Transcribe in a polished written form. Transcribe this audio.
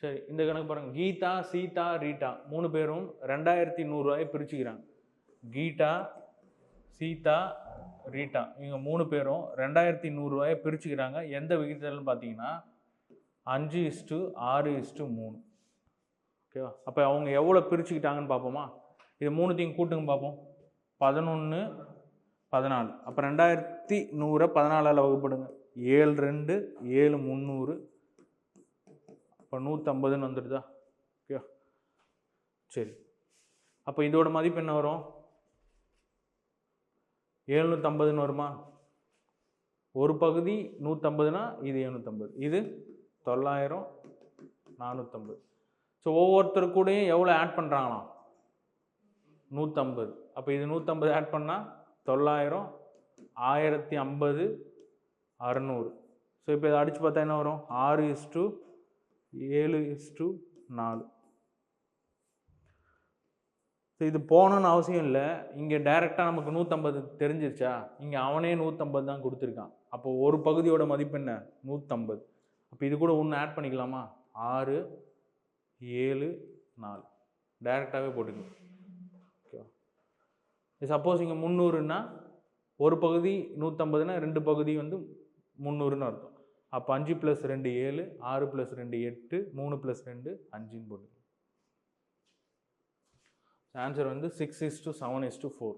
சரி, இந்த கணக்கு பாருங்கள். கீதா, சீதா, ரீட்டா 3 பேரும் 2100 பிரிச்சுக்கிறாங்க. கீதா, சீதா, ரீட்டா இவங்க 3 பேரும் 2100 பிரிச்சுக்கிறாங்க. எந்த விகிதத்தில்னு பார்த்தீங்கன்னா 5:6:3. ஓகேவா? அப்போ அவங்க எவ்வளோ பிரிச்சுக்கிட்டாங்கன்னு பார்ப்போமா? இது 3த்தையும் கூட்டுங்க பார்ப்போம். 11, 14. அப்போ 2100 14ஆல் வகுப்படுங்க. 7 2 7 300. இப்போ 150ன்னு வந்துடுதா? ஓகே, சரி. அப்போ இதோட மதிப்பு என்ன வரும்? 750ன்னு வருமா? ஒரு பகுதி 150னா இது 750, இது 900, 450. ஸோ ஒவ்வொருத்தரு கூடயும் எவ்வளோ ஆட் பண்ணுறாங்களாம்? 150. அப்போ இது 150 ஆட் பண்ணால் 900, 1050, 600. ஸோ இப்போ இதை அடித்து பார்த்தா என்ன வரும்? 6:7:4. ஸோ இது போகணுன்னு அவசியம் இல்லை. இங்கே டைரெக்டாக நமக்கு 150 தெரிஞ்சிருச்சா? இங்கே அவனே 150 தான் கொடுத்துருக்கான். அப்போ ஒரு பகுதியோட மதிப்பு என்ன? 150. அப்போ இது கூட ஒன்று ஆட் பண்ணிக்கலாமா? 6, 7, 4 டைரெக்டாகவே போட்டுக்கலாம். ஓகேவா? சப்போஸ் இங்கே 300ன்னா ஒரு பகுதி 150னா 2 பகுதி 300ன்னு அர்த்தம். அப்போ 5 + 2 7, 6 + 2 8, 3 + 2 5ன்னு போட்டுக்கலாம். ஆன்சர் 6:7:4.